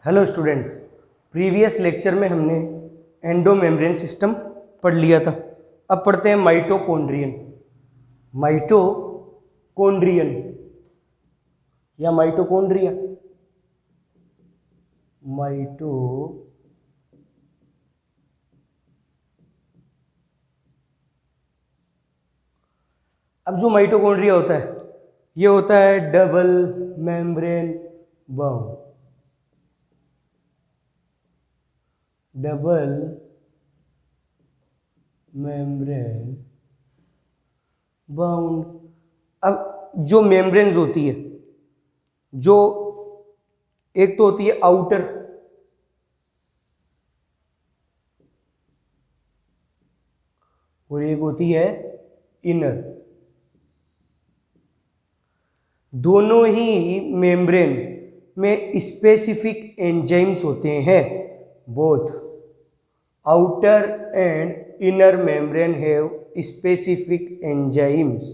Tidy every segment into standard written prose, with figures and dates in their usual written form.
Hello students, previous lecture में हमने endomembrane system पढ़ लिया था। अब पढ़ते हैं माइटोकॉन्ड्रियन। माइटोकॉन्ड्रियन या माइटोकॉन्ड्रिया। माइटो अब जो माइटोकॉन्ड्रिया होता है ये होता है double membrane bound. Double membrane bound. अब जो मेम्ब्रेन्स होती है, जो एक तो होती है आउटर और एक होती है इनर। दोनों ही मेम्ब्रेन में स्पेसिफिक एंजाइम्स होते हैं। Both outer and inner membrane have specific enzymes.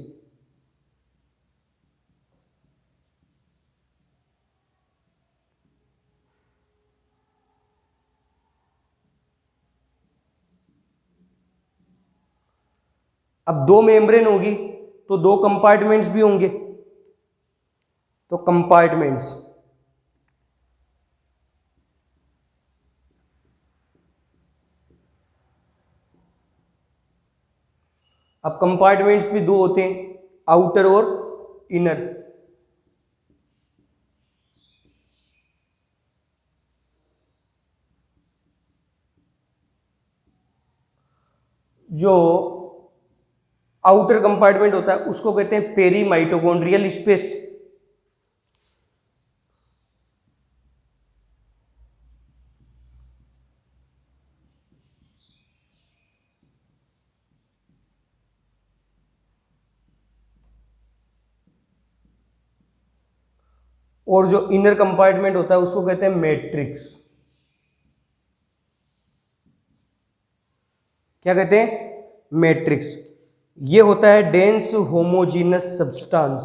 अब दो मेम्ब्रेन होगी तो दो कंपार्टमेंट्स भी होंगे। तो कंपार्टमेंट्स, अब कंपार्टमेंट्स भी दो होते हैं, आउटर और इनर। जो आउटर कंपार्टमेंट होता है उसको कहते हैं पेरी माइटोकॉन्ड्रियल स्पेस। और जो इनर कंपार्टमेंट होता है उसको कहते हैं मैट्रिक्स। क्या कहते हैं? मैट्रिक्स। ये होता है dense homogeneous substance.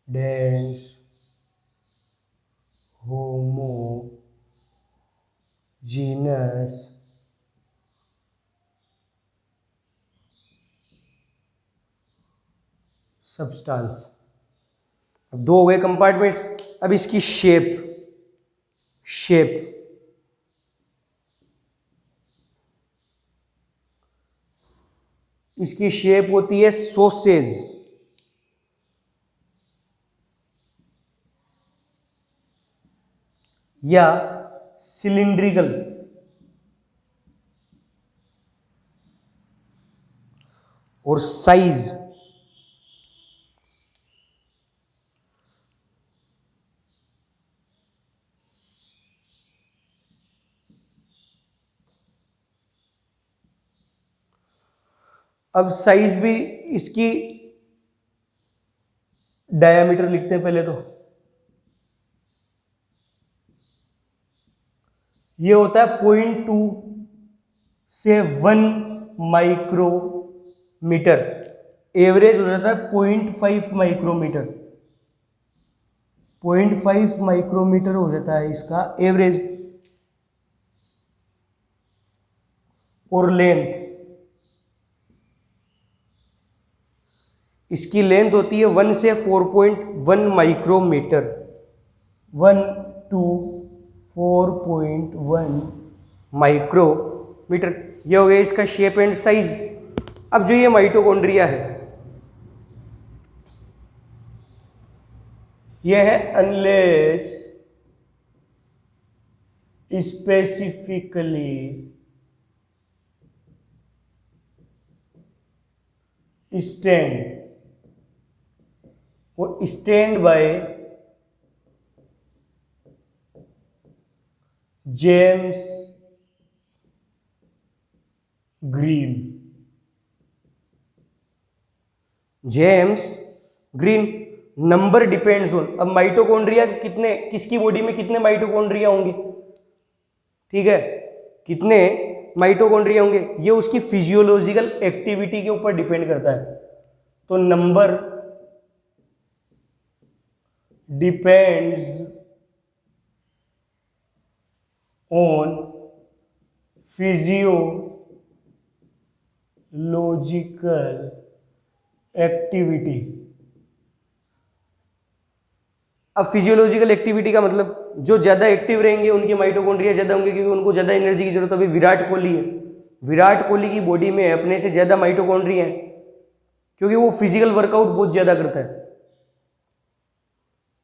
Dense homogeneous substance. अब दो हो गए कंपार्टमेंट्स। अब इसकी शेप इसकी शेप होती है सॉसेज या सिलिंड्रिकल। और साइज, अब साइज भी इसकी डायमीटर लिखते हैं पहले तो। ये होता है 0.2 से 1 माइक्रोमीटर। एवरेज हो जाता है 0.5 माइक्रोमीटर। 0.5 माइक्रोमीटर हो जाता है इसका एवरेज। और लेंथ, इसकी लेंथ होती है 1 से 4.1 माइक्रोमीटर। 1 to 4.1 micrometer. ये हो गया इसका शेप एंड साइज। अब जो ये माइटोकॉन्ड्रिया है यह है unless specifically stand by James green. Number depends on. अब माइटोकॉन्ड्रिया कितने, किसकी बॉडी में कितने माइटोकॉन्ड्रिया होंगे, ठीक है, कितने माइटोकॉन्ड्रिया होंगे, ये उसकी फिजियोलॉजिकल एक्टिविटी के ऊपर डिपेंड करता है। तो number depends on physiological activity. अब फिजियोलॉजिकल एक्टिविटी का मतलब जो ज्यादा एक्टिव रहेंगे उनके माइटोकॉन्ड्रिया ज्यादा होंगे, क्योंकि उनको ज्यादा एनर्जी की जरूरत है। अभी विराट कोहली है, विराट कोहली की बॉडी में अपने से ज्यादा माइटोकॉन्ड्रिया है, क्योंकि वो फिजिकल वर्कआउट बहुत ज्यादा करता है।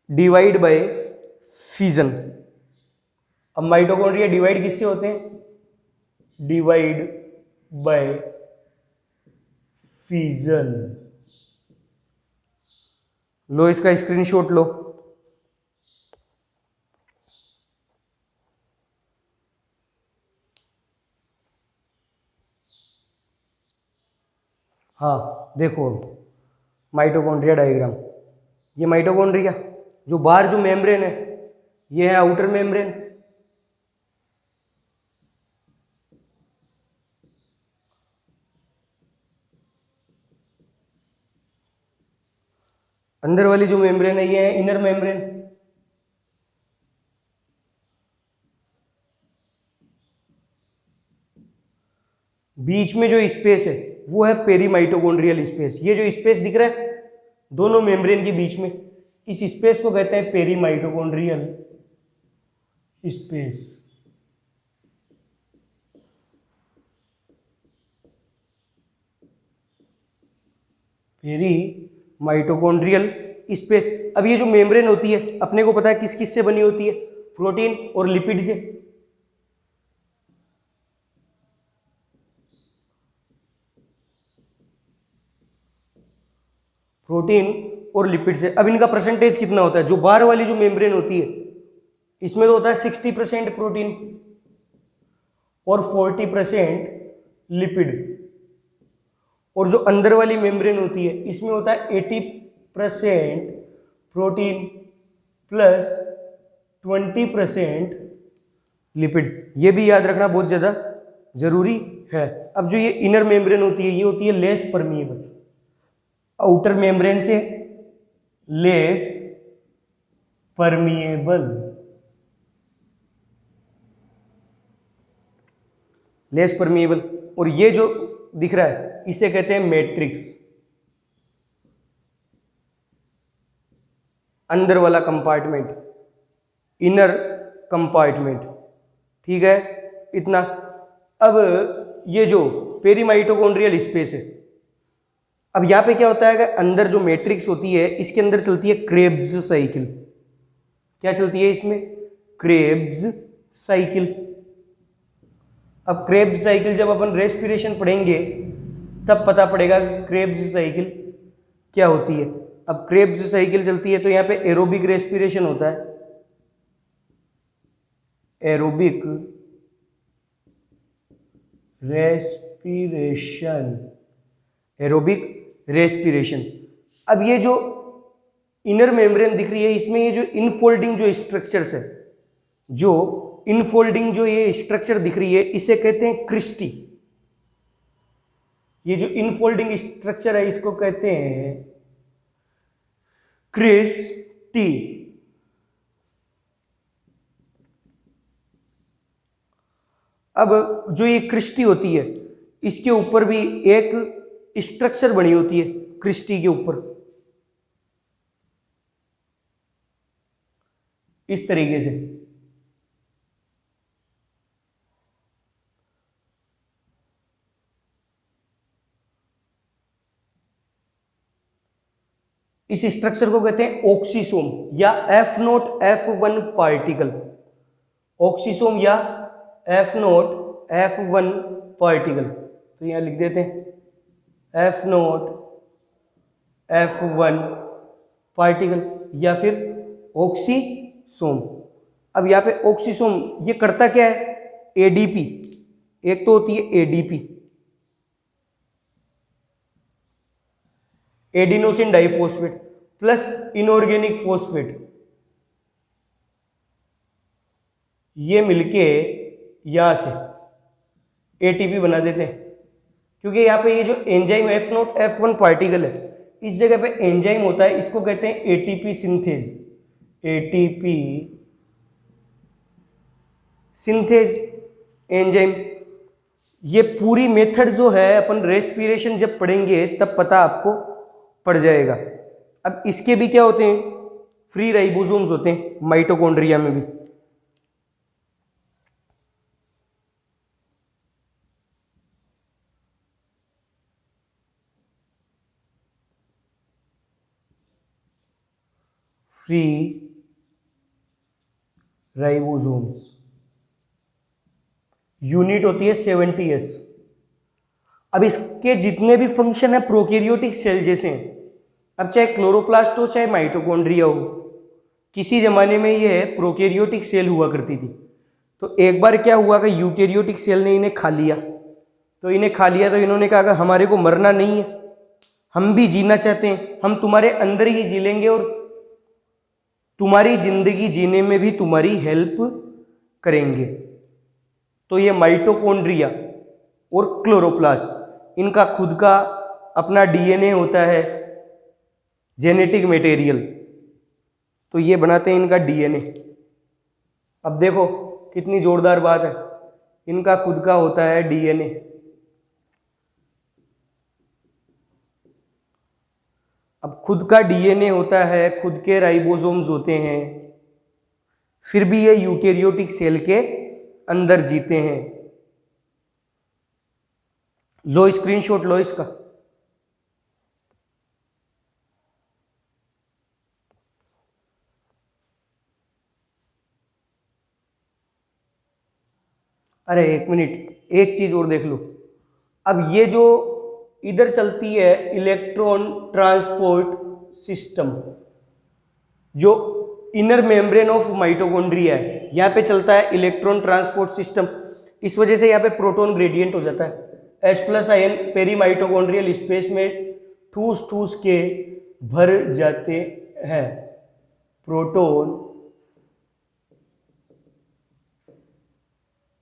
Divide by fission. अब माइटोकॉन्ड्रिया डिवाइड किससे होते हैं? Divide by fission. लो इसका स्क्रीनशॉट लो। हाँ देखो माइटोकॉन्ड्रिया डायग्राम, ये माइटोकॉन्ड्रिया, जो बाहर जो मेम्ब्रेन है ये है आउटर मेम्ब्रेन, अंदर वाली जो मेम्ब्रेन है ये है इनर मेम्ब्रेन। बीच में जो स्पेस है वो है पेरीमाइटोकॉन्ड्रियल स्पेस। ये जो स्पेस दिख रहा है दोनों मेम्ब्रेन के बीच में, इस स्पेस को कहते हैं पेरीमाइटोकॉन्ड्रियल स्पेस। पेरीमाइटोकॉन्ड्रियल स्पेस। अब ये जो मेम्ब्रेन होती है अपने को पता है किस किस से बनी होती है? प्रोटीन और लिपिड से। प्रोटीन और लिपिड से। अब इनका परसेंटेज कितना होता है? जो बाहर वाली जो मेम्ब्रेन होती है इसमें तो होता है 60% प्रोटीन और 40% लिपिड, और जो अंदर वाली मेम्ब्रेन होती है इसमें होता है 80% प्रोटीन प्लस 20% लिपिड। ये भी याद रखना बहुत ज़्यादा जरूरी है। अब जो ये इनर मेम्ब्रेन होती है ये होती है लेस परमिएबल, आउटर मेम्ब्रेन से लेस परमिएबल। Less permeable. और ये जो दिख रहा है इसे कहते हैं मैट्रिक्स, अंदर वाला कंपार्टमेंट, इनर कंपार्टमेंट। ठीक है इतना। अब ये जो पेरीमाइटोकॉन्ड्रियल स्पेस है, अब यहां पे क्या होता है कि अंदर जो मैट्रिक्स होती है इसके अंदर चलती है क्रेब्स साइकिल। क्या चलती है इसमें? Krebs cycle. अब क्रेब्स साइकिल जब अपन रेस्पिरेशन पढ़ेंगे तब पता पड़ेगा क्रेब्स साइकिल क्या होती है। अब क्रेब्स साइकिल चलती है तो यहाँ पे एरोबिक रेस्पिरेशन होता है, एरोबिक रेस्पिरेशन, एरोबिक रेस्पिरेशन। अब ये जो इनर मेम्ब्रेन दिख रही है इसमें ये जो इनफोल्डिंग जो स्ट्रक्चर्स है, जो इनफोल्डिंग जो ये स्ट्रक्चर दिख रही है इसे कहते हैं क्रिस्टी। ये जो इनफोल्डिंग स्ट्रक्चर है इसको कहते हैं क्रिस्टी। अब जो ये क्रिस्टी होती है इसके ऊपर भी एक स्ट्रक्चर बनी होती है क्रिस्टी के ऊपर, इस तरीके से। इस स्ट्रक्चर को कहते हैं ऑक्सीसोम या F0 F1 पार्टिकल। ऑक्सीसोम या F0 F1 पार्टिकल। तो यहां लिख देते हैं F0 F1 पार्टिकल या फिर ऑक्सीसोम। अब यहां पे ऑक्सीसोम ये करता क्या है? एडीपी, एक तो होती है ADP, adenosine diphosphate plus inorganic phosphate, ये मिलके यहां से एटीपी बना देते हैं। क्योंकि यहाँ पे ये जो एंजाइम F0 F1 पार्टिकल है इस जगह पे एंजाइम होता है, इसको कहते हैं ATP synthase. ATP synthase enzyme. ये पूरी मेथड जो है अपन रेस्पिरेशन जब पढ़ेंगे तब पता आपको पड़ जाएगा। अब इसके भी क्या होते हैं, फ्री राइबोसोम्स होते हैं माइटोकॉन्ड्रिया में भी। फ्री राइबोसोम्स यूनिट होती है 70S। अब इसके जितने भी फंक्शन है प्रोकैरियोटिक सेल जैसे हैं। अब चाहे क्लोरोप्लास्ट हो चाहे माइटोकॉन्ड्रिया हो, किसी जमाने में यह प्रोकैरियोटिक सेल हुआ करती थी। तो एक बार क्या हुआ कि यूकैरियोटिक सेल ने इन्हें खा लिया। तो इन्होंने कहा कि हमारे को मरना नहीं है, हम भी जीना चाहते हैं, हम तुम्हारे अंदर ही जी लेंगे और तुम्हारी जिंदगी जीने में भी तुम्हारी हेल्प करेंगे। तो ये माइटोकॉन्ड्रिया और क्लोरोप्लास्ट, इनका खुद का अपना डीएनए होता है, जेनेटिक मटेरियल। तो ये बनाते हैं इनका डीएनए। अब देखो कितनी जोरदार बात है, इनका खुद का होता है डीएनए। अब खुद का डीएनए होता है, खुद के राइबोसोम्स होते हैं, फिर भी ये यूकैरियोटिक सेल के अंदर जीते हैं। लो स्क्रीनशॉट लो इसका। अरे एक मिनट, एक चीज और देख लो। अब ये जो इधर चलती है इलेक्ट्रॉन ट्रांसपोर्ट सिस्टम, जो इनर मेम्ब्रेन ऑफ माइटोकॉन्ड्रिया है, यहाँ पे चलता है इलेक्ट्रॉन ट्रांसपोर्ट सिस्टम। इस वजह से यहाँ पे प्रोटॉन ग्रेडियंट हो जाता है। H+ ion peri mitochondrial space में ठूस ठूस के भर जाते हैं। प्रोटॉन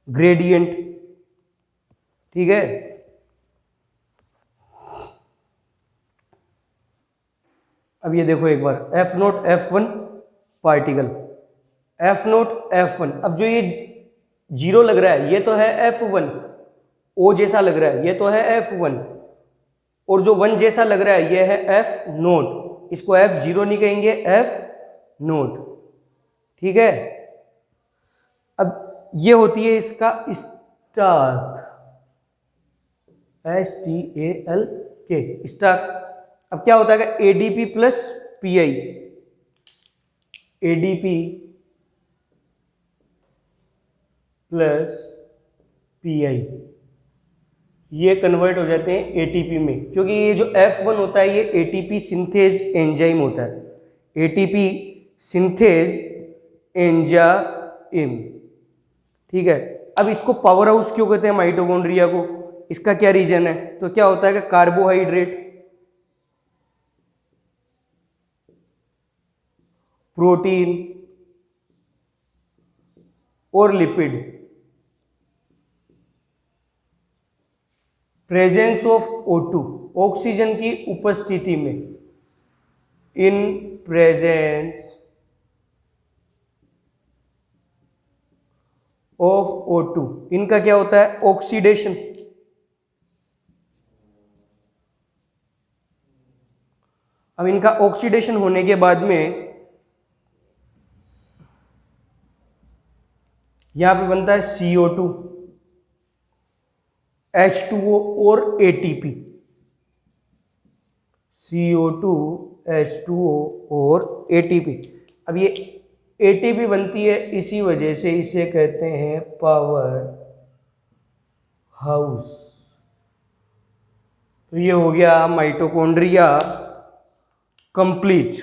ग्रेडियंट, ठीक है। अब ये देखो एक बार F0 F1 particle, F0 F1। अब जो ये 0 लग रहा है ये तो है F1, O जैसा लग रहा है ये तो है F1, और जो 1 जैसा लग रहा है ये है F0। इसको F0 नहीं कहेंगे, F0, ठीक है। अब ये होती है इसका स्टाक, STALK, स्टाक। अब क्या होता है कि ADP plus PI, ADP plus PI ये कन्वर्ट हो जाते हैं ATP में, क्योंकि ये जो F1 होता है ये ATP सिंथेज एंजाइम होता है, ATP सिंथेज एंजाइम, ठीक है। अब इसको पावर हाउस क्यों कहते हैं माइटोकॉन्ड्रिया को, इसका क्या रीजन है? तो क्या होता है कि कार्बोहाइड्रेट, प्रोटीन और lipid, presence of O2, oxygen की उपस्थिति में, इन प्रेजेंस ऑफ O2, इनका क्या होता है ऑक्सीडेशन। अब इनका ऑक्सीडेशन होने के बाद में यहां पे बनता है CO2, H2O और ATP, CO2 H2O और ATP। अब ये ATP बनती है इसी वजह से इसे कहते हैं पावर हाउस। तो ये हो गया माइटोकॉन्ड्रिया कंप्लीट।